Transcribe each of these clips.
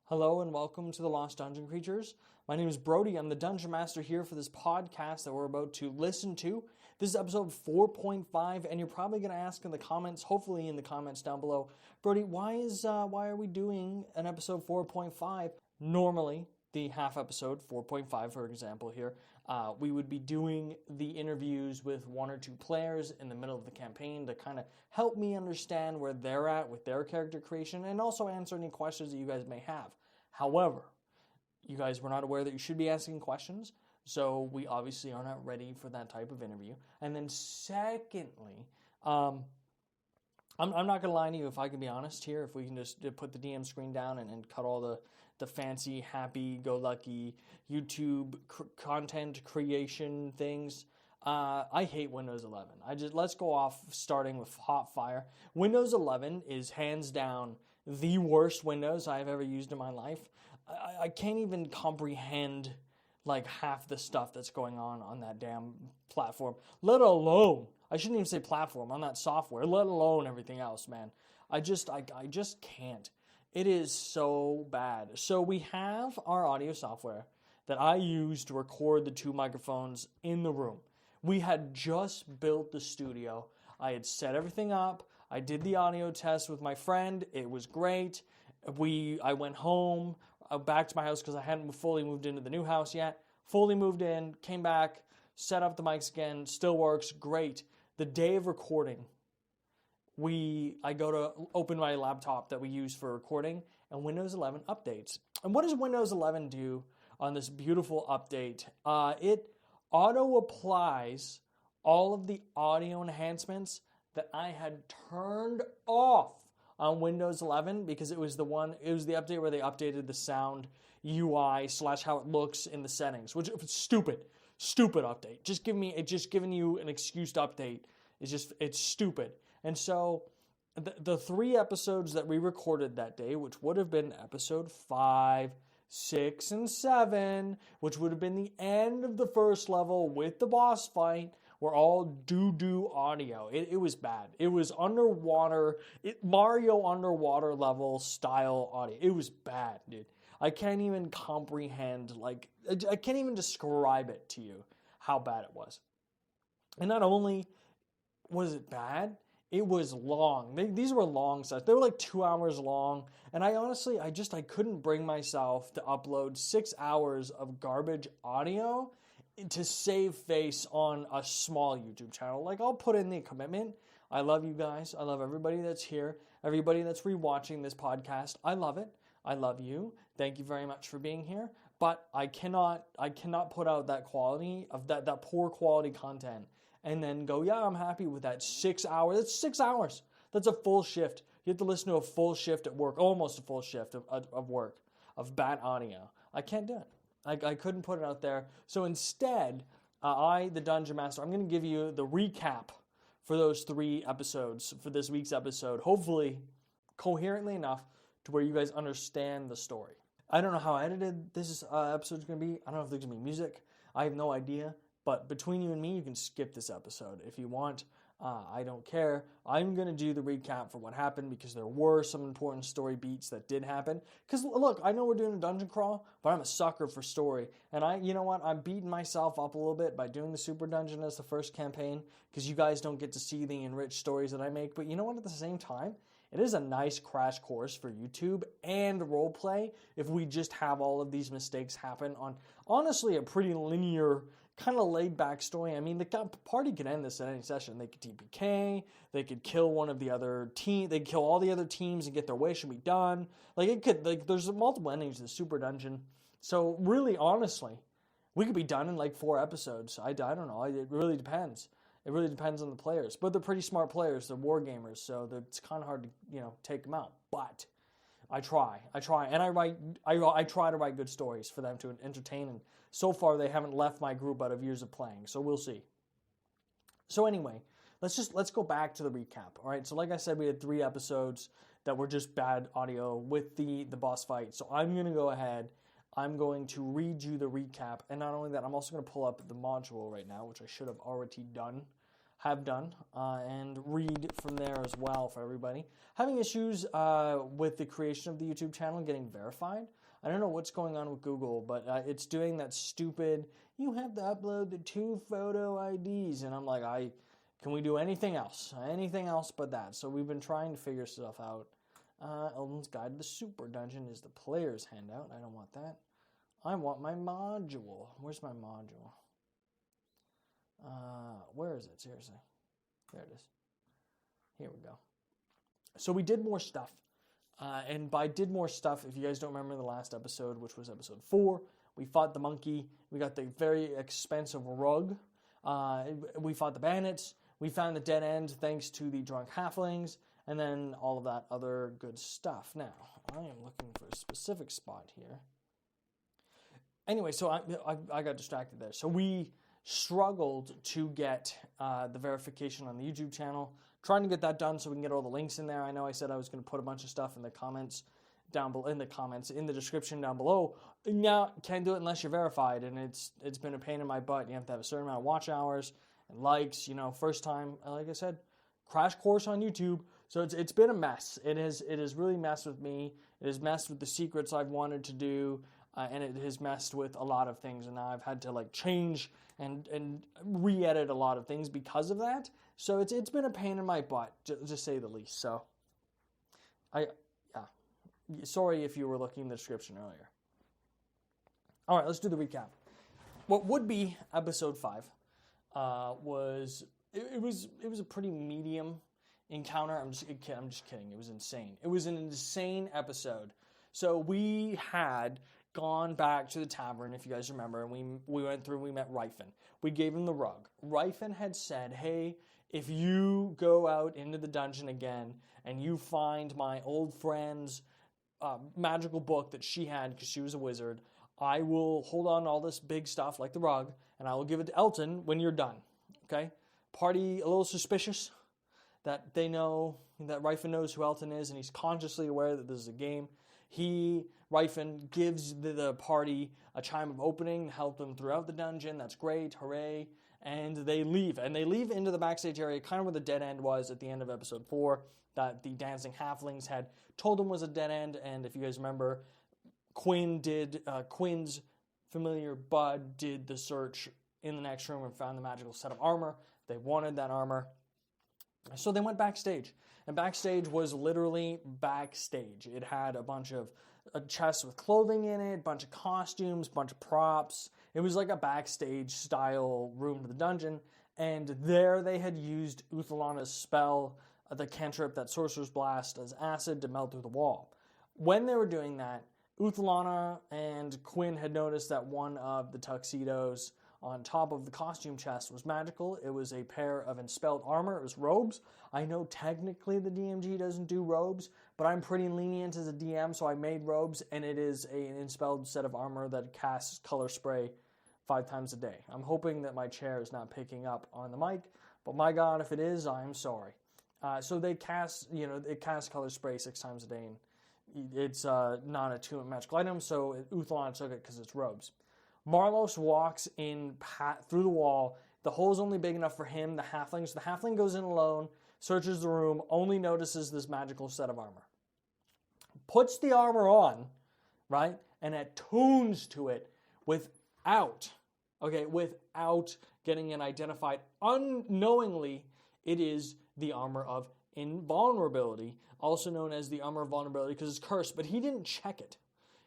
Hello and welcome to the Lost Dungeon Creatures. My name is Brody. I'm the Dungeon Master here for this podcast that we're about to listen to. This is episode 4.5, and you're probably going to ask in the comments, hopefully in the comments down below, Brody, why are we doing an episode 4.5? Normally, the half episode, 4.5 for example here, we would be doing the interviews with one or two players in the middle of the campaign to kind of help me understand where they're at with their character creation and also answer any questions that you guys may have. However, you guys were not aware that you should be asking questions, so we obviously are not ready for that type of interview. And then secondly, I'm not going to lie to you, if I can be honest here, if we can just put the DM screen down and cut all the fancy, happy-go-lucky YouTube content creation things. I hate Windows 11. Let's go off starting with hot fire. Windows 11 is hands down the worst Windows I've ever used in my life. I can't even comprehend like half the stuff that's going on that damn platform, let alone, I shouldn't even say platform, on that software, let alone everything else, man. I just can't. It is so bad. So we have our audio software that I use to record the two microphones in the room. We had just built the studio. I had set everything up. I did the audio test with my friend. It was great. I went home, back to my house because I hadn't fully moved into the new house yet. Fully moved in, came back, set up the mics again, still works, great. The day of recording, I go to open my laptop that we use for recording, and Windows 11 updates. And what does Windows 11 do on this beautiful update? It auto-applies all of the audio enhancements that I had turned off on Windows 11 because it was the update where they updated the sound UI / how it looks in the settings, which is stupid update. Just giving you an excuse to update it's stupid. And so the 3 episodes that we recorded that day, which would have been episode 5, 6, and 7, which would have been the end of the first level with the boss fight, were all doo-doo audio. It was bad. It was underwater, Mario underwater level style audio. It was bad, dude. I can't even comprehend, I can't even describe it to you how bad it was. And not only was it bad, it was long. These were long sets. They were like 2 hours long. And I honestly, I couldn't bring myself to upload 6 hours of garbage audio to save face on a small YouTube channel. Like, I'll put in the commitment. I love you guys. I love everybody that's here. Everybody that's rewatching this podcast. I love it. I love you. Thank you very much for being here. But I cannot put out that quality of that poor quality content and then go, yeah, I'm happy with that 6 hours. That's 6 hours. That's a full shift. You have to listen to a full shift at work, almost a full shift of work, of bad audio. I can't do it. I couldn't put it out there. So instead, the Dungeon Master, I'm going to give you the recap for those 3 episodes, for this week's episode, hopefully coherently enough to where you guys understand the story. I don't know how edited this episode is going to be. I don't know if there's going to be music. I have no idea. But between you and me, you can skip this episode if you want. I don't care. I'm going to do the recap for what happened because there were some important story beats that did happen. Because, look, I know we're doing a dungeon crawl, but I'm a sucker for story. And you know what? I'm beating myself up a little bit by doing the super dungeon as the first campaign because you guys don't get to see the enriched stories that I make. But you know what? At the same time, it is a nice crash course for YouTube and roleplay if we just have all of these mistakes happen on, honestly, a pretty linear, kind of laid-back story. I mean, the party could end this at any session. They could TPK, they could kill one of the other team, they could kill all the other teams and get their wish and be done. There's multiple endings to the super dungeon. So really, honestly, we could be done in 4 episodes. I don't know. It really depends. It really depends on the players. But they're pretty smart players. They're war gamers, so it's kind of hard to, take them out. But I try, and I try to write good stories for them to entertain, and so far they haven't left my group out of years of playing, so we'll see. So anyway, let's go back to the recap. All right, so like I said, we had 3 episodes that were just bad audio with the boss fight. So I'm going to go ahead. I'm going to read you the recap, and not only that, I'm also going to pull up the module right now, which I should have already done. have done, and read from there as well for everybody. Having issues with the creation of the YouTube channel getting verified. I don't know what's going on with Google, but it's doing that stupid, you have to upload the 2 photo IDs. And I'm like, can we do anything else? Anything else but that? So we've been trying to figure stuff out. Elden's Guide to the Super Dungeon is the player's handout. I don't want that. I want my module. Where's my module? Where is it? Seriously. There it is. Here we go. So we did more stuff. And by did more stuff, if you guys don't remember the last episode, which was episode 4, we fought the monkey. We got the very expensive rug. We fought the bandits. We found the dead end thanks to the drunk halflings. And then all of that other good stuff. Now, I am looking for a specific spot here. Anyway, so I got distracted there. So we struggled to get the verification on the YouTube channel. Trying to get that done so we can get all the links in there. I know I said I was going to put a bunch of stuff in the comments down below, in the description down below. No, can't do it unless you're verified, and it's been a pain in my butt. You have to have a certain amount of watch hours and likes. First time, like I said, crash course on YouTube. So it's been a mess. It has really messed with me. It has messed with the secrets I've wanted to do, and it has messed with a lot of things. And now I've had to change and re-edit a lot of things because of that. So it's been a pain in my butt, to say the least. So sorry if you were looking in the description earlier. All right, let's do the recap. What would be episode 5 was a pretty medium encounter. I'm just kidding. It was insane. It was an insane episode. So we had gone back to the tavern, if you guys remember, and we went through. We met Ryfin. We gave him the rug. Ryfin had said, "Hey, if you go out into the dungeon again and you find my old friend's magical book that she had because she was a wizard, I will hold on to all this big stuff like the rug, and I will give it to Elton when you're done." Okay? Party a little suspicious that they know, that Ryfin knows who Elton is, and he's consciously aware that this is a game. Ryfin gives the party a chime of opening to help them throughout the dungeon. That's great. Hooray. And they leave. And they leave into the backstage area, kind of where the dead end was at the end of episode 4, that the dancing halflings had told them was a dead end. And if you guys remember, Quinn's familiar Bud did the search in the next room and found the magical set of armor. They wanted that armor. So they went backstage. And backstage was literally backstage. It had a bunch of chests with clothing in it, a bunch of costumes, a bunch of props. It was like a backstage style room to the dungeon. And there they had used Uthalana's spell, the cantrip that Sorcerer's Blast, as acid to melt through the wall. When they were doing that, Uthalana and Quinn had noticed that one of the tuxedos on top of the costume chest was magical. It was a pair of enspelled armor. It was robes. I know technically the DMG doesn't do robes, but I'm pretty lenient as a DM, so I made robes, and it is an enspelled set of armor that casts color spray 5 times a day. I'm hoping that my chair is not picking up on the mic, but my God, if it is, I'm sorry. So they cast, it casts color spray 6 times a day, and it's not a 2 magical item, so Uthalana took it because it's robes. Marlos walks in through the wall. The hole's only big enough for him, the halfling. So the halfling goes in alone, searches the room, only notices this magical set of armor. Puts the armor on, right? And attunes to it without getting it identified. Unknowingly, it is the armor of invulnerability, also known as the armor of vulnerability because it's cursed, but he didn't check it.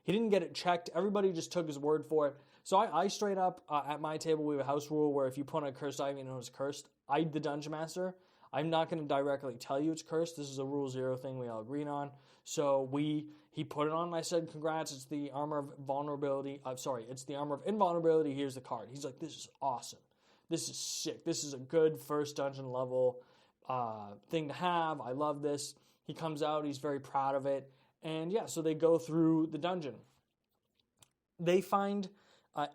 He didn't get it checked. Everybody just took his word for it. So I straight up, at my table, we have a house rule where if you put on a cursed item, you know it's cursed. The Dungeon Master, I'm not going to directly tell you it's cursed. This is a Rule 0 thing we all agreed on. So he put it on, and I said, congrats, it's the armor of vulnerability. It's the armor of invulnerability. Here's the card. He's like, this is awesome. This is sick. This is a good first dungeon level thing to have. I love this. He comes out. He's very proud of it. And yeah, so they go through the dungeon. They find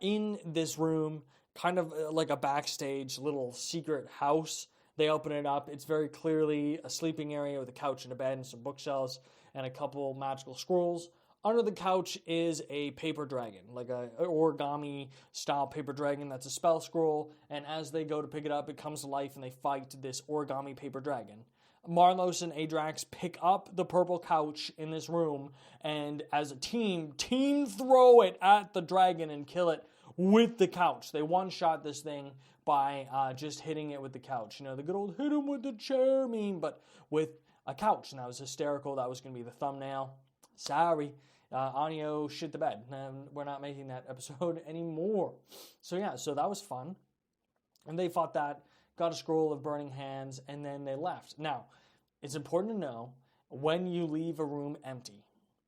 in this room kind of like a backstage little secret house. They open it up. It's very clearly a sleeping area with a couch and a bed and some bookshelves and a couple magical scrolls. Under the couch is a paper dragon, like a origami style paper dragon that's a spell scroll, and as they go to pick it up, it comes to life and they fight this origami paper dragon. Marlos and Adrax pick up the purple couch in this room, and as a team throw it at the dragon and kill it with the couch. They one-shot this thing by just hitting it with the couch. You know, the good old hit him with the chair meme, but with a couch, and that was hysterical. That was going to be the thumbnail. Sorry. Anio shit the bed. We're not making that episode anymore. So yeah, so that was fun. And they fought that, got a scroll of burning hands, and then they left. Now, it's important to know when you leave a room empty.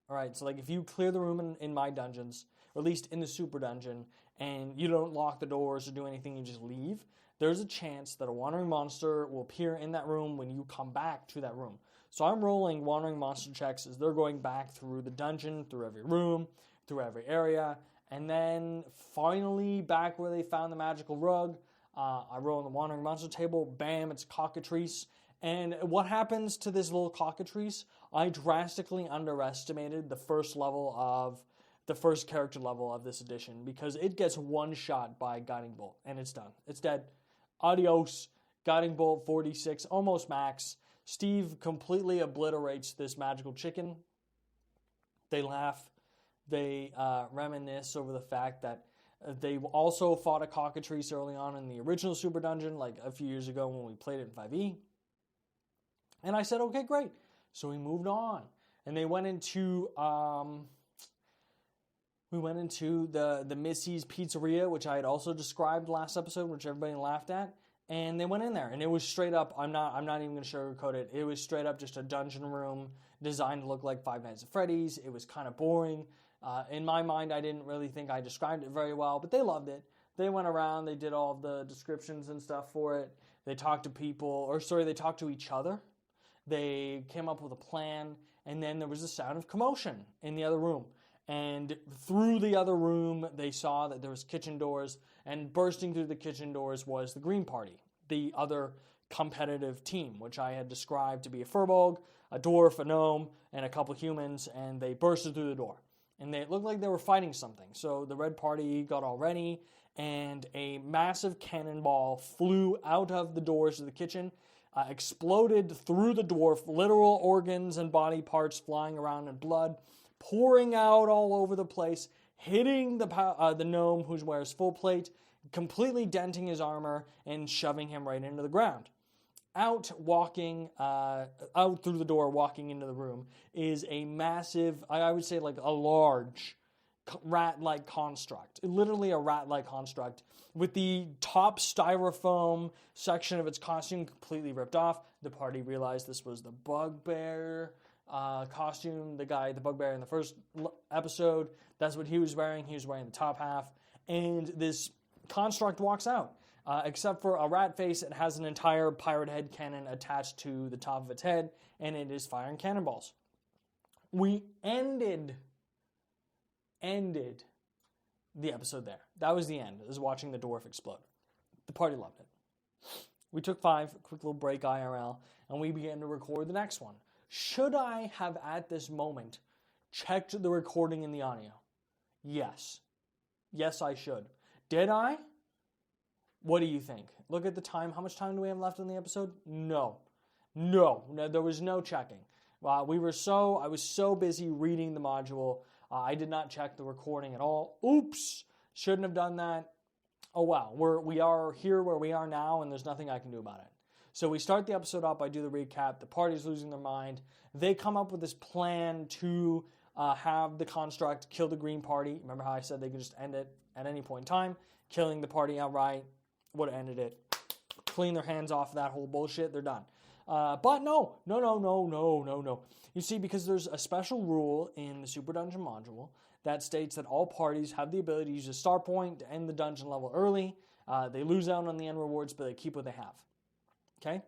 All right, so like if you clear the room in my dungeons, or at least in the super dungeon, and you don't lock the doors or do anything, you just leave, there's a chance that a wandering monster will appear in that room when you come back to that room. So I'm rolling wandering monster checks as they're going back through the dungeon, through every room, through every area, and then finally back where they found the magical rug, I roll on the wandering monster table, bam, it's cockatrice. And what happens to this little cockatrice? I drastically underestimated the first character level of this edition because it gets one shot by Guiding Bolt, and it's done. It's dead. Adios. Guiding Bolt 46, almost max. Steve completely obliterates this magical chicken. They laugh. They reminisce over the fact that they also fought a cockatrice early on in the original Super Dungeon, like a few years ago when we played it in 5e. And I said, okay, great. So we moved on. And they went into the Missy's Pizzeria, which I had also described last episode, which everybody laughed at. And they went in there, and it was straight up, I'm not even going to sugarcoat it, it was straight up just a dungeon room designed to look like Five Nights at Freddy's. It was kind of boring. In my mind, I didn't really think I described it very well, but they loved it. They went around, they did all of the descriptions and stuff for it. They talked to people, they talked to each other. They came up with a plan, and then there was a sound of commotion in the other room. And through the other room, they saw that there was kitchen doors, and bursting through the kitchen doors was the Green Party, the other competitive team, which I had described to be a furbolg, a dwarf, a gnome, and a couple humans, and they bursted through the door. And they looked like they were fighting something. So the Red Party got all ready, and a massive cannonball flew out of the doors of the kitchen, exploded through the dwarf, literal organs and body parts flying around in blood, pouring out all over the place, hitting the gnome who wears full plate, completely denting his armor and shoving him right into the ground. Out through the door, walking into the room, is a massive, I would say like a large rat-like construct. Literally a rat-like construct with the top styrofoam section of its costume completely ripped off. The party realized this was the bugbear costume, the bugbear in the first episode. That's what he was wearing. He was wearing the top half. And this construct walks out. Except for a rat face, it has an entire pirate head cannon attached to the top of its head, and it is firing cannonballs. We ended the episode there. That was the end, is watching the dwarf explode. The party loved it. We took 5, quick little break IRL, and we began to record the next one. Should I have, at this moment, checked the recording in the audio? Yes. Yes, I should. Did I? What do you think? Look at the time. How much time do we have left in the episode? No, there was no checking. I was so busy reading the module, I did not check the recording at all. Oops, shouldn't have done that. Oh wow, we are here where we are now, and there's nothing I can do about it. So we start the episode up, I do the recap, the party's losing their mind. They come up with this plan to have the construct kill the Green Party. Remember how I said they could just end it at any point in time? Killing the party outright would have ended it. Clean their hands off of that whole bullshit, they're done. But no. You see, because there's a special rule in the Super Dungeon module that states that all parties have the ability to use a star point to end the dungeon level early. They lose out on the end rewards, but they keep what they have. Okay?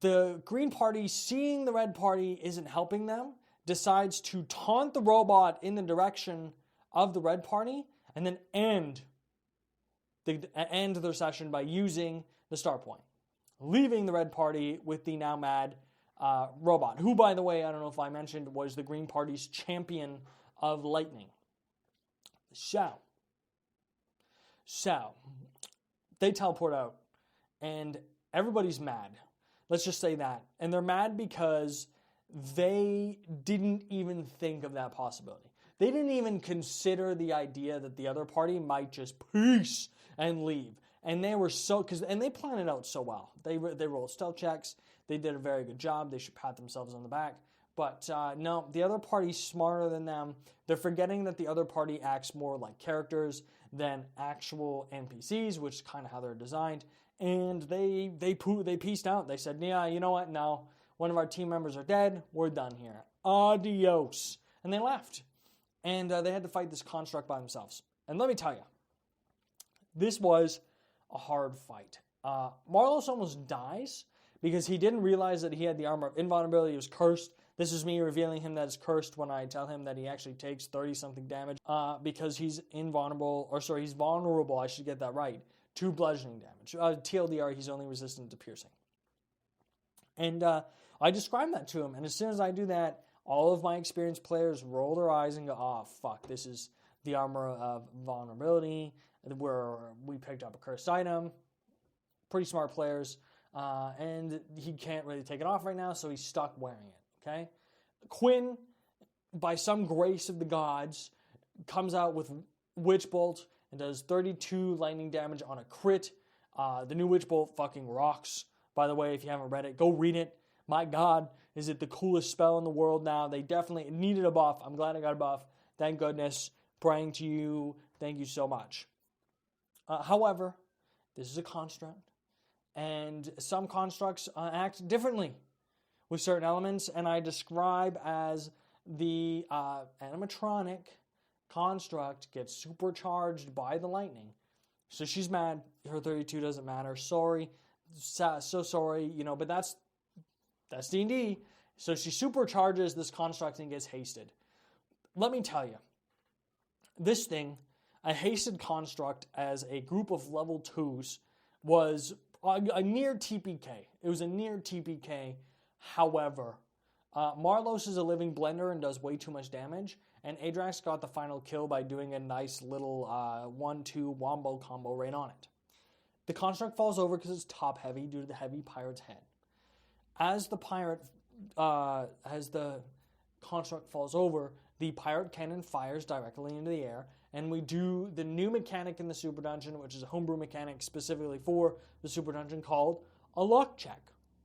The Green Party, seeing the Red Party isn't helping them, decides to taunt the robot in the direction of the Red Party and then end their session by using the star point, leaving the Red Party with the now mad robot, who, by the way, I don't know if I mentioned, was the Green Party's champion of lightning. So, they teleport out, and everybody's mad. Let's just say that. And they're mad because they didn't even think of that possibility. They didn't even consider the idea that the other party might just peace and leave. And they were and they planned it out so well. They rolled stealth checks. They did a very good job. They should pat themselves on the back. But no, the other party's smarter than them. They're forgetting that the other party acts more like characters than actual NPCs, which is kind of how they're designed. And they pieced out. They said, yeah, you know what? No, one of our team members are dead. We're done here. Adios. And they left. And they had to fight this construct by themselves. And let me tell you, this was a hard fight. Marlos almost dies because he didn't realize that he had the armor of invulnerability. He was cursed. This is me revealing him that is cursed when I tell him that he actually takes 30-something damage because he's he's vulnerable, I should get that right, to bludgeoning damage. TLDR, he's only resistant to piercing. And I described that to him, and as soon as I do that, all of my experienced players roll their eyes and go, oh, fuck, this is the armor of vulnerability, where we picked up a cursed item. Pretty smart players. And he can't really take it off right now, so he's stuck wearing it. Okay, Quinn, by some grace of the gods, comes out with Witch Bolt and does 32 lightning damage on a crit. The new Witch Bolt fucking rocks. By the way, if you haven't read it, go read it. My God, is it the coolest spell in the world now? They definitely needed a buff. I'm glad I got a buff. Thank goodness. Praying to you. Thank you so much. However, this is a construct, and some constructs act differently with certain elements, and I describe as the animatronic construct gets supercharged by the lightning. So she's mad. Her 32 doesn't matter. Sorry. So sorry, but that's D&D. So she supercharges this construct and gets hasted. Let me tell you, this thing, a hasted construct as a group of level 2s, was a near TPK. It was a near TPK. However, Marlos is a living blender and does way too much damage, and Adrax got the final kill by doing a nice little 1-2 wombo combo right on it. The construct falls over because it's top heavy due to the heavy pirate's head. As the construct falls over, the pirate cannon fires directly into the air, and we do the new mechanic in the Super Dungeon, which is a homebrew mechanic specifically for the Super Dungeon called a luck check.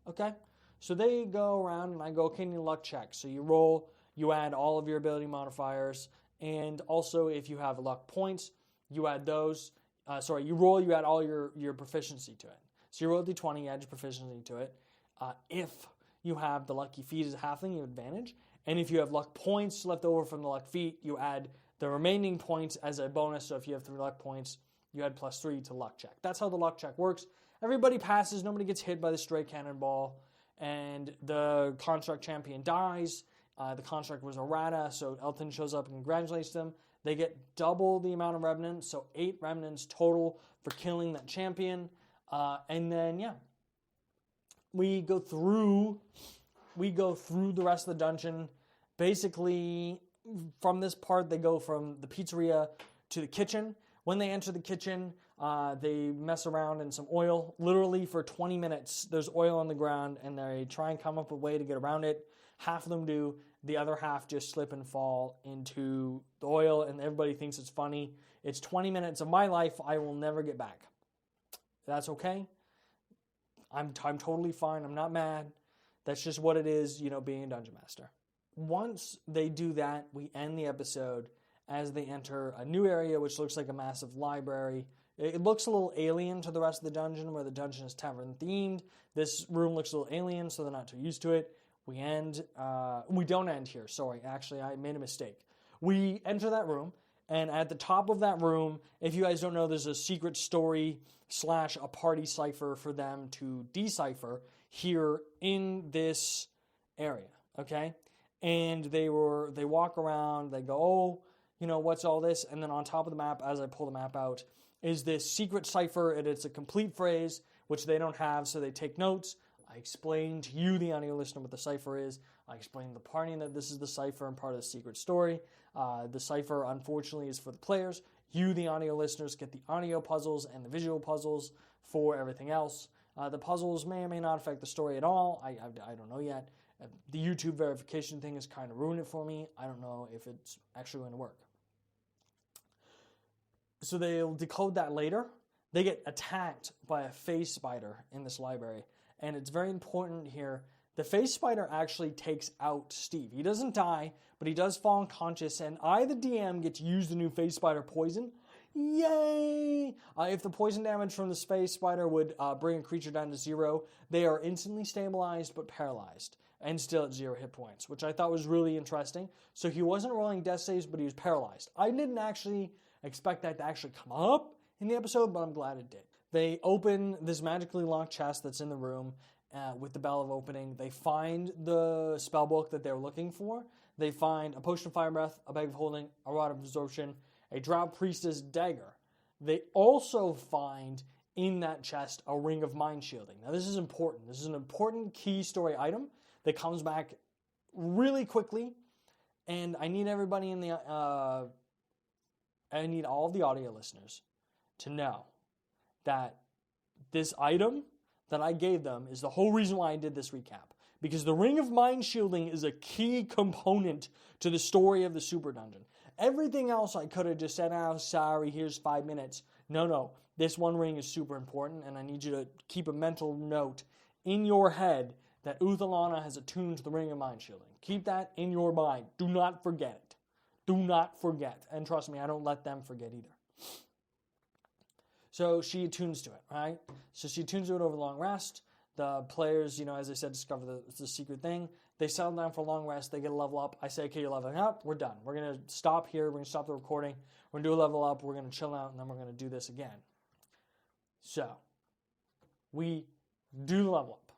Okay? So they go around and I go, okay, need a luck check. So you roll, you add all of your ability modifiers, and also if you have luck points, you add those. You roll, you add all your proficiency to it. So you roll d20, you add your proficiency to it. If you have the lucky feat as a halfling, you have advantage. And if you have luck points left over from the luck feat, you add the remaining points as a bonus. So if you have 3 luck points, you add +3 to luck check. That's how the luck check works. Everybody passes, nobody gets hit by the stray cannonball. And the construct champion dies. The construct was errata, so Elton shows up and congratulates them. They get double the amount of remnants, so 8 remnants total for killing that champion. And then, we go through the rest of the dungeon. Basically, from this part, they go from the pizzeria to the kitchen. When they enter the kitchen, they mess around in some oil. Literally for 20 minutes, there's oil on the ground, and they try and come up with a way to get around it. Half of them do. The other half just slip and fall into the oil, and everybody thinks it's funny. It's 20 minutes of my life I will never get back. That's okay. I'm totally fine. I'm not mad. That's just what it is, being a dungeon master. Once they do that, we end the episode as they enter a new area, which looks like a massive library. It looks a little alien to the rest of the dungeon, where the dungeon is tavern themed. This room looks a little alien, so they're not too used to it. We don't end here. Sorry, actually, I made a mistake. We enter that room, and at the top of that room, if you guys don't know, there's a secret story / a party cipher for them to decipher here in this area, okay? And they walk around, they go, what's all this? And then on top of the map, as I pull the map out, is this secret cipher, and it's a complete phrase, which they don't have, so they take notes. I explain to you, the audio listener, what the cipher is. I explain to the party that this is the cipher and part of the secret story. The cipher, unfortunately, is for the players. You, the audio listeners, get the audio puzzles and the visual puzzles for everything else. The puzzles may or may not affect the story at all. I don't know yet. The YouTube verification thing has kind of ruined it for me. I don't know if it's actually going to work. So they'll decode that later. They get attacked by a face spider in this library. And it's very important here. The face spider actually takes out Steve. He doesn't die, but he does fall unconscious. And I, the DM, get to use the new face spider poison. Yay! If the poison damage from the face spider would bring a creature down to 0, they are instantly stabilized but paralyzed and still at 0 hit points, which I thought was really interesting. So he wasn't rolling death saves, but he was paralyzed. I didn't actually expect that to actually come up in the episode, but I'm glad it did. They open this magically locked chest that's in the room with the bell of opening. They find the spell book that they're looking for. They find a potion of fire breath, a bag of holding, a rod of absorption, a drow priestess dagger. They also find in that chest a ring of mind shielding. Now this is important. This is an important key story item that comes back really quickly, and I need everybody in the I need all of the audio listeners to know that this item that I gave them is the whole reason why I did this recap. Because the Ring of Mind Shielding is a key component to the story of the Super Dungeon. Everything else I could have just said, oh, sorry, here's 5 minutes. No. This one ring is super important, and I need you to keep a mental note in your head that Uthalana has attuned to the Ring of Mind Shielding. Keep that in your mind. Do not forget it. Do not forget. And trust me, I don't let them forget either. So she attunes to it, right? So she attunes to it over the long rest. The players, as I said, discover the secret thing. They settle down for a long rest. They get a level up. I say, okay, you're leveling up. We're done. We're going to stop here. We're going to stop the recording. We're going to do a level up. We're going to chill out, and then we're going to do this again. So we do the level up.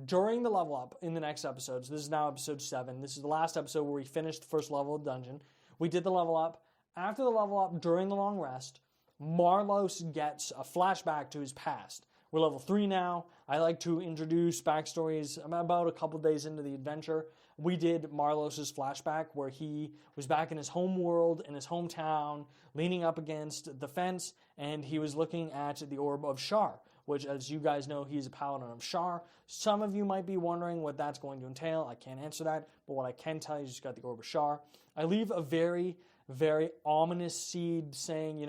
During the level up in the next episodes, this is now episode 7. This is the last episode where we finished the first level of the dungeon. We did the level up. After the level up, during the long rest, Marlos gets a flashback to his past. We're level 3 now. I like to introduce backstories about a couple days into the adventure. We did Marlos' flashback where he was back in his home world, in his hometown, leaning up against the fence, and he was looking at the Orb of Shar, which, as you guys know, he's a paladin of Shar. Some of you might be wondering what that's going to entail. I can't answer that, but what I can tell you is he's got the Orb of Shar. I leave a very, very ominous seed saying,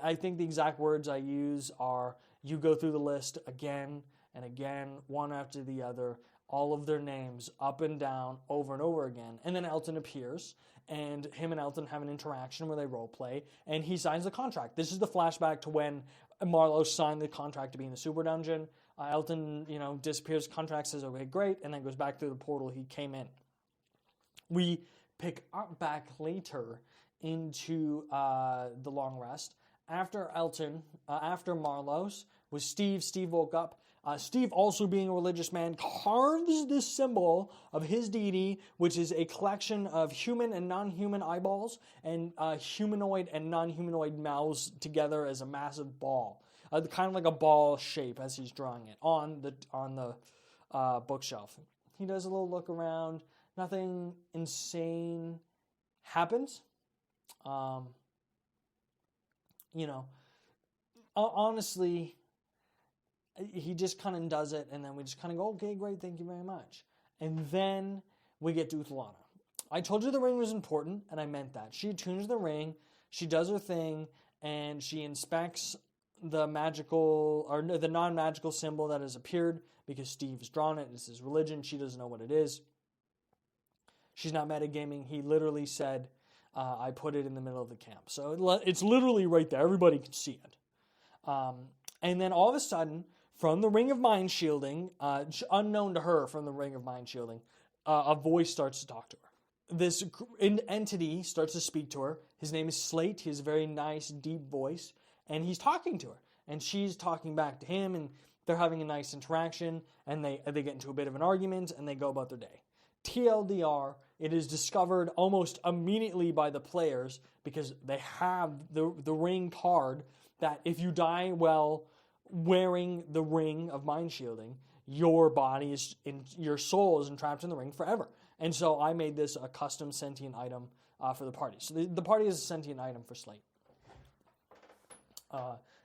I think the exact words I use are, you go through the list again and again, one after the other, all of their names up and down, over and over again. And then Elton appears, and him and Elton have an interaction where they roleplay, and he signs the contract. This is the flashback to when Marlos signed the contract to be in the Super Dungeon. Elton, disappears, contract says, okay, great, and then goes back through the portal he came in. We pick up back later into the long rest. After Elton, after Marlos, was Steve. Steve woke up. Steve, also being a religious man, carves this symbol of his deity, which is a collection of human and non-human eyeballs and humanoid and non-humanoid mouths together as a massive ball, kind of like a ball shape as he's drawing it on the bookshelf. He does a little look around. Nothing insane happens. Honestly, he just kind of does it, and then we just kind of go, okay, great, thank you very much. And then we get to Uthalana. I told you the ring was important, and I meant that. She attunes the ring, she does her thing, and she inspects the magical, or the non-magical symbol that has appeared, because Steve has drawn it, it's his religion, she doesn't know what it is. She's not metagaming. He literally said, I put it in the middle of the camp. So it's literally right there. Everybody can see it. And then all of a sudden, from the Ring of Mind Shielding, unknown to her from the Ring of Mind Shielding, a voice starts to talk to her. This entity starts to speak to her. His name is Slate. He has a very nice, deep voice. And he's talking to her. And she's talking back to him, and they're having a nice interaction. And they get into a bit of an argument, and they go about their day. TLDR, it is discovered almost immediately by the players because they have the ring card that if you die while wearing the Ring of Mind Shielding, your body is in your soul is entrapped in the ring forever. And so I made this a custom sentient item for the party. So the party is a sentient item for Slate.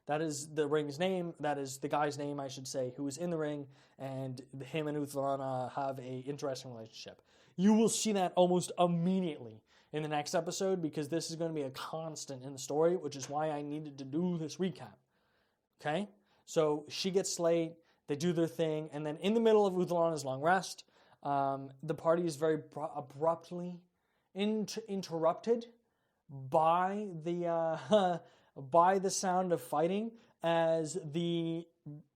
That is the ring's name. That is the guy's name, I should say, who is in the ring, and him and Uthlana have a interesting relationship. You will see that almost immediately in the next episode, because this is going to be a constant in the story, which is why I needed to do this recap. Okay? So she gets Slate, they do their thing, and then in the middle of Uthlana's long rest, the party is very abruptly interrupted by the by the sound of fighting, as the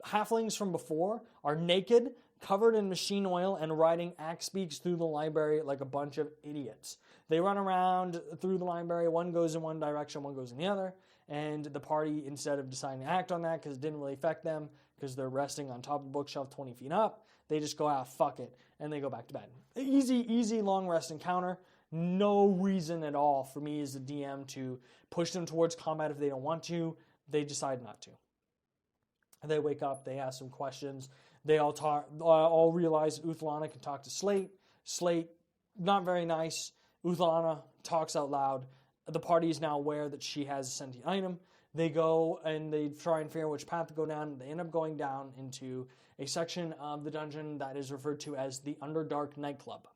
halflings from before are naked, covered in machine oil, and riding axe beaks through the library like a bunch of idiots. They run around through the library. One goes in one direction, one goes in the other. And the party, instead of deciding to act on that because it didn't really affect them, because they're resting on top of the bookshelf 20 feet up, they just go, fuck it, and they go back to bed. Easy long rest encounter. No reason at all for me as the DM to push them towards combat if they don't want to. They decide not to. They wake up, they ask some questions. They all realize Uthlana can talk to Slate. Slate, not very nice. Uthlana talks out loud. The party is now aware that she has a sentient item. They go and they try and figure out which path to go down. They end up going down into a section of the dungeon that is referred to as the Underdark Nightclub.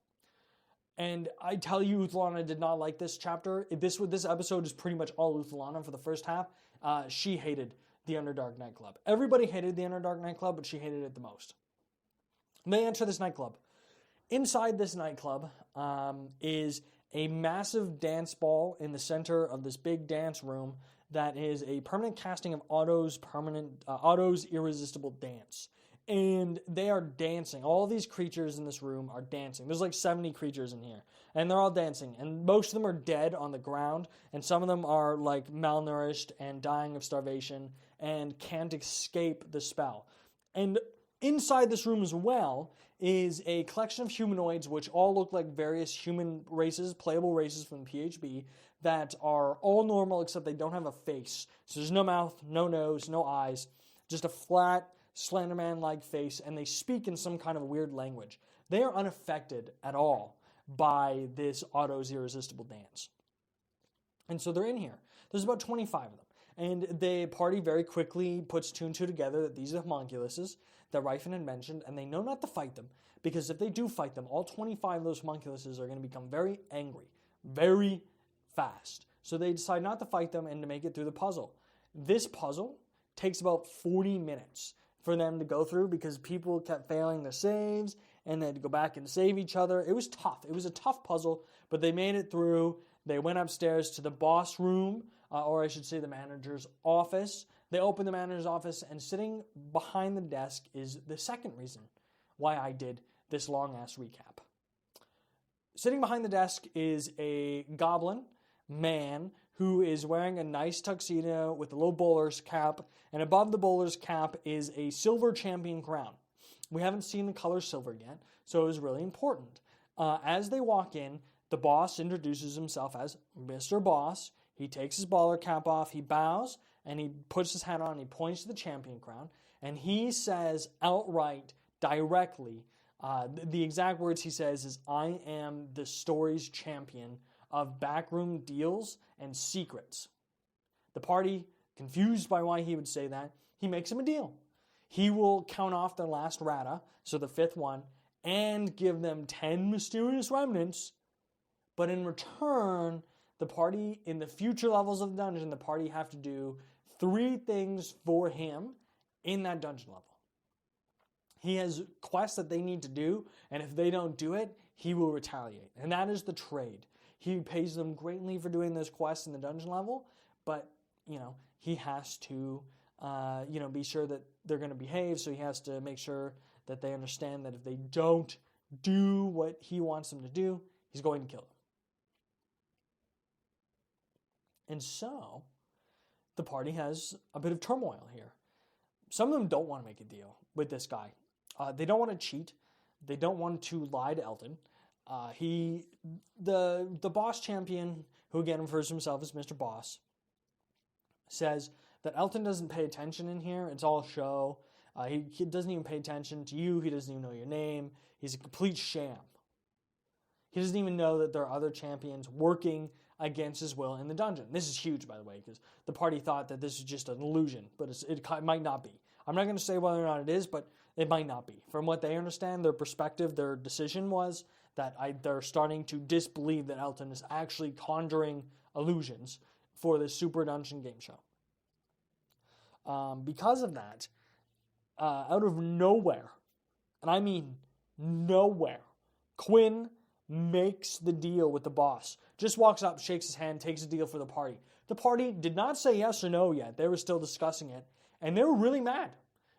And I tell you, Uthlana did not like this chapter. This episode is pretty much all Uthlana for the first half. She hated the Underdark Nightclub. Everybody hated the Underdark Nightclub, but she hated it the most. They enter this nightclub. Inside this nightclub is a massive dance ball in the center of this big dance room that is a permanent casting of Otto's Irresistible Dance. And they are dancing. All these creatures in this room are dancing. There's like 70 creatures in here. And they're all dancing. And most of them are dead on the ground. And some of them are like malnourished and dying of starvation and can't escape the spell. And inside this room as well is a collection of humanoids which all look like various human races, playable races from PHB, that are all normal except they don't have a face. So there's no mouth, no nose, no eyes, just a flat, Slenderman-like face, and they speak in some kind of weird language. They are unaffected at all by this Otto's Irresistible Dance. And so they're in here. There's about 25 of them. And the party very quickly puts two and two together that these are the homunculuses that Ryfin had mentioned, and they know not to fight them, because if they do fight them, all 25 of those homunculuses are going to become very angry, very fast. So they decide not to fight them and to make it through the puzzle. This puzzle takes about 40 minutes for them to go through, because people kept failing their saves and they had to go back and save each other. It was tough. It was a tough puzzle, but they made it through. They went upstairs to the boss room, or I should say the manager's office. They opened the manager's office, and sitting behind the desk is the second reason why I did this long-ass recap. Sitting behind the desk is a goblin man who is wearing a nice tuxedo with a little bowler's cap, and above the bowler's cap is a silver champion crown. We haven't seen the color silver yet, so it was really important. As they walk in, the boss introduces himself as Mr. Boss. He takes his bowler cap off, he bows, and he puts his hat on, and he points to the champion crown, and he says outright, directly, the exact words he says is, "I am the story's champion of backroom deals and secrets." The party, confused by why he would say that, he makes him a deal. He will count off their last rata, so the fifth one, and give them 10 mysterious remnants, but in return, the party, in the future levels of the dungeon, the party have to do 3 things for him in that dungeon level. He has quests that they need to do, and if they don't do it, he will retaliate. And that is the trade. He pays them greatly for doing those quests in the dungeon level, but, he has to, be sure that they're going to behave, so he has to make sure that they understand that if they don't do what he wants them to do, he's going to kill them. And so, the party has a bit of turmoil here. Some of them don't want to make a deal with this guy. They don't want to cheat. They don't want to lie to Elton. The boss champion, who again refers to himself as Mr. Boss, says that Elton doesn't pay attention in here. It's all show. He doesn't even pay attention to you. He doesn't even know your name. He's a complete sham. He doesn't even know that there are other champions working against his will in the dungeon. This is huge, by the way, because the party thought that this was just an illusion, but it might not be. I'm not going to say whether or not it is, but it might not be. From what they understand, their perspective, their decision was that they're starting to disbelieve that Elton is actually conjuring illusions for this Super Dungeon game show. Because of that, out of nowhere, and I mean nowhere, Quinn makes the deal with the boss. Just walks up, shakes his hand, takes a deal for the party. The party did not say yes or no yet. They were still discussing it, and they were really mad.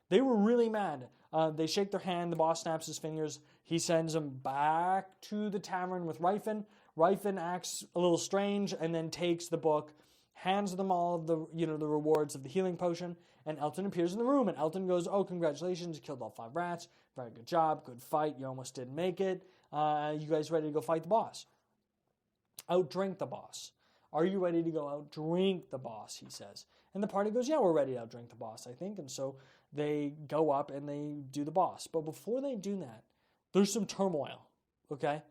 They were really mad. They shake their hand. The boss snaps his fingers. He sends them back to the tavern with Ryfin. Ryfin acts a little strange and then takes the book, hands them all of the rewards of the healing potion, and Elton appears in the room. And Elton goes, "Oh, congratulations! You killed all 5 rats. Very good job. Good fight. You almost didn't make it. You guys ready to go fight the boss? Outdrink the boss. Are you ready to go outdrink the boss?" he says. And the party goes, "Yeah, we're ready to outdrink the boss, I think." And so they go up and they do the boss. But before they do that, there's some turmoil, okay?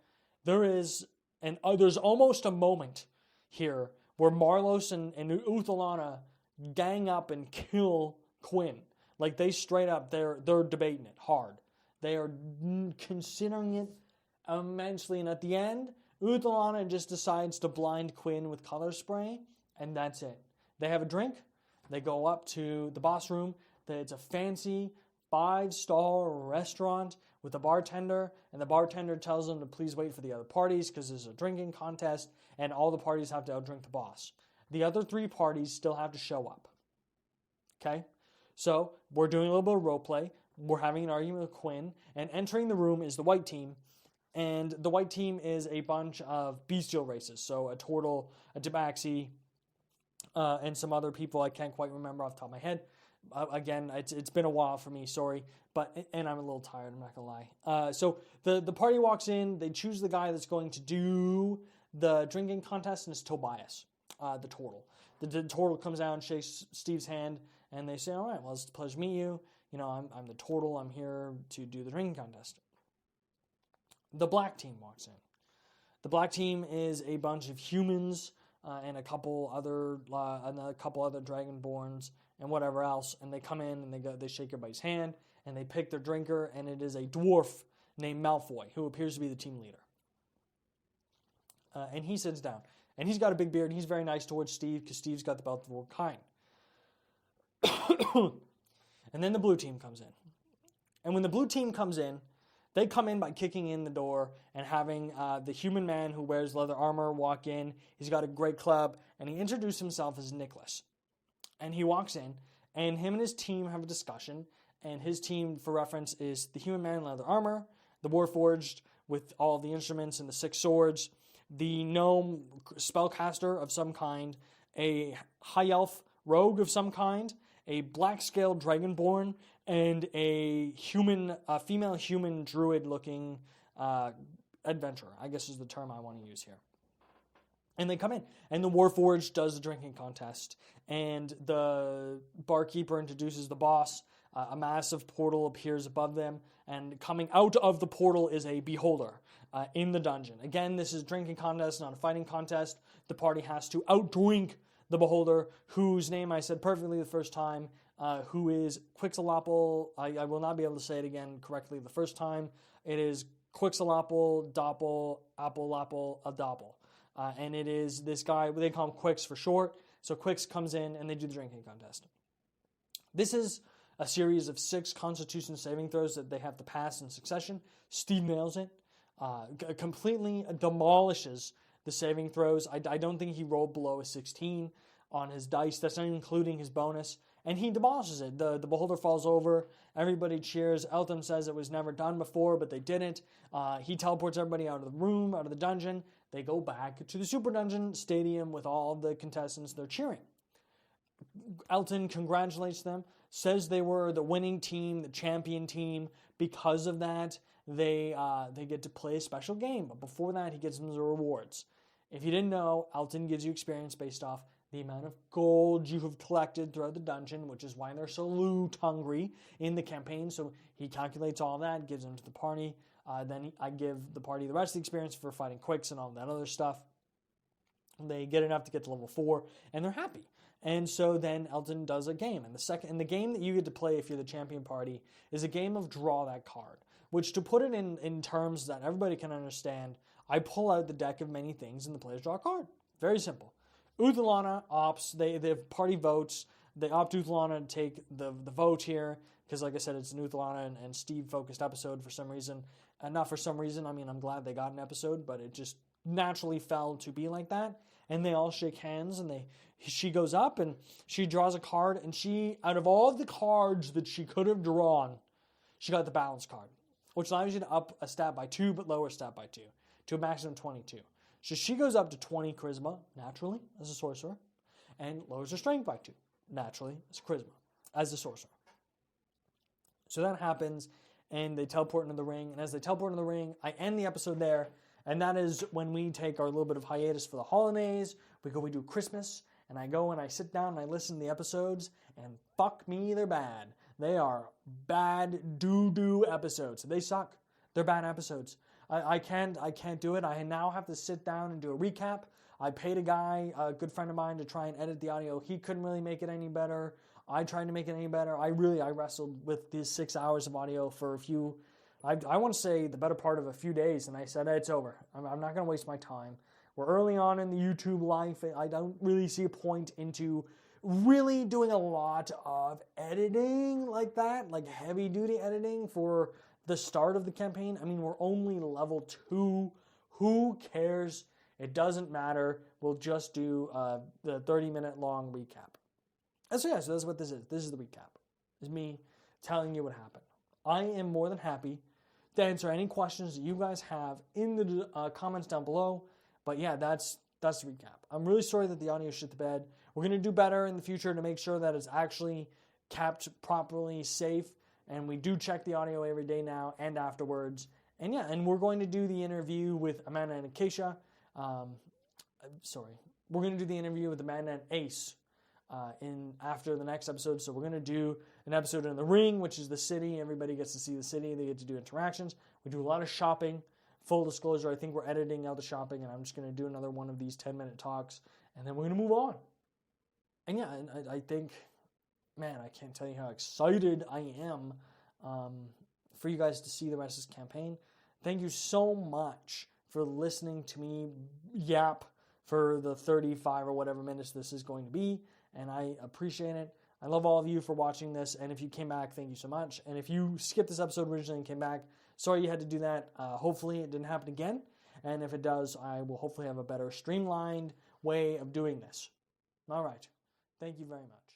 There's almost a moment here where Marlos and Uthalana gang up and kill Quinn. Like, they straight up, they're debating it hard. They are considering it immensely. And at the end, Uthalana just decides to blind Quinn with color spray, and that's it. They have a drink. They go up to the boss room. It's a fancy 5-star restaurant with a bartender, and the bartender tells them to please wait for the other parties because there's a drinking contest, and all the parties have to outdrink the boss. The other 3 parties still have to show up. Okay? So we're doing a little bit of role play. We're having an argument with Quinn, and entering the room is the white team. And the white team is a bunch of bestial races. So a turtle, a tabaxi, and some other people I can't quite remember off the top of my head. Again, it's been a while for me, sorry. And I'm a little tired, I'm not going to lie. So the party walks in. They choose the guy that's going to do the drinking contest, and it's Tobias, the turtle. The turtle comes out and shakes Steve's hand, and they say, "All right, well, it's a pleasure to meet you. You know, I'm the turtle. I'm here to do the drinking contest." The black team walks in. The black team is a bunch of humans and a couple other dragonborns and whatever else, and they come in and they shake everybody's hand and they pick their drinker, and it is a dwarf named Malfoy who appears to be the team leader. And he sits down, and he's got a big beard, and he's very nice towards Steve because Steve's got the belt of the kind. And then the blue team comes in, and when the blue team comes in, they come in by kicking in the door and having the human man who wears leather armor walk in. He's got a great club, and he introduced himself as Nicholas. And he walks in, and him and his team have a discussion. And his team, for reference, is the human man in leather armor, the warforged with all the instruments and the 6 swords, the gnome spellcaster of some kind, a high elf rogue of some kind, a black-scaled dragonborn, and a female human druid-looking adventurer, I guess is the term I want to use here. And they come in, and the Warforged does the drinking contest, and the barkeeper introduces the boss. A massive portal appears above them, and coming out of the portal is a beholder in the dungeon. Again, this is a drinking contest, not a fighting contest. The party has to outdrink the beholder, whose name I said perfectly the first time, who is Quixelopel. I will not be able to say it again correctly the first time. It is Quixelopel, Doppel, Appelopel, Adoppel. And it is this guy, they call him Quix for short. So Quix comes in and they do the drinking contest. This is a series of 6 Constitution saving throws that they have to pass in succession. Steve nails it, completely demolishes the saving throws. I don't think he rolled below a 16 on his dice. That's not including his bonus. And he demolishes it. The beholder falls over. Everybody cheers. Eltham says it was never done before, but they didn't. He teleports everybody out of the room, out of the dungeon. They go back to the Super Dungeon Stadium with all of the contestants. They're cheering. Elton congratulates them, says they were the winning team, the champion team. Because of that, they get to play a special game. But before that, he gives them the rewards. If you didn't know, Elton gives you experience based off the amount of gold you have collected throughout the dungeon, which is why they're so loot hungry in the campaign. So he calculates all that, gives them to the party. Then I give the party the rest of the experience for fighting quicks and all that other stuff. They get enough to get to level 4, and they're happy. And so then Elton does a game. And the game that you get to play if you're the champion party is a game of draw that card, which, to put it in terms that everybody can understand, I pull out the deck of many things and the players draw a card. Very simple. Uthalana opts, they have party votes. They opt Uthalana to take the vote here because, like I said, it's an Uthalana and Steve-focused episode for some reason. And not for some reason, I mean, I'm glad they got an episode, but it just naturally fell to be like that. And they all shake hands, and she goes up, and she draws a card, and she, out of all the cards that she could have drawn, she got the balance card, which allows you to up a stat by 2, but lower stat by 2, to a maximum 22. So she goes up to 20 charisma, naturally, as a sorcerer, and lowers her strength by 2, naturally, as charisma, as a sorcerer. So that happens, and they teleport into the ring, and as they teleport into the ring, I end the episode there, and that is when we take our little bit of hiatus for the holidays. We do Christmas, and I go and I sit down and I listen to the episodes, and fuck me, they're bad. They are bad doo-doo episodes. They suck. They're bad episodes. I can't do it. I now have to sit down and do a recap. I paid a guy, a good friend of mine, to try and edit the audio. He couldn't really make it any better. I tried to make it any better. I wrestled with these 6 hours of audio for I want to say the better part of a few days, and I said, it's over. I'm not going to waste my time. We're early on in the YouTube life. I don't really see a point into really doing a lot of editing like that, like heavy-duty editing for the start of the campaign. I mean, we're only level 2. Who cares? It doesn't matter. We'll just do the 30-minute long recap. And so that's what this is. This is the recap. It's me telling you what happened. I am more than happy to answer any questions that you guys have in the comments down below. But yeah, that's the recap. I'm really sorry that the audio shit the bed. We're going to do better in the future to make sure that it's actually kept properly safe. And we do check the audio every day now and afterwards. And yeah, and we're going to do the interview with Amanda and Acacia. We're going to do the interview with Amanda and Ace after the next episode. So we're going to do an episode in the ring, which is the city. Everybody gets to see the city. They get to do interactions. We do a lot of shopping. Full disclosure, I think we're editing out the shopping, and I'm just going to do another one of these 10-minute talks, and then we're going to move on. And yeah, I think, man, I can't tell you how excited I am for you guys to see the rest of this campaign. Thank you so much for listening to me yap for the 35 or whatever minutes this is going to be, and I appreciate it. I love all of you for watching this, and if you came back, thank you so much. And if you skipped this episode originally and came back, sorry you had to do that. Hopefully it didn't happen again, and if it does, I will hopefully have a better streamlined way of doing this. All right. Thank you very much.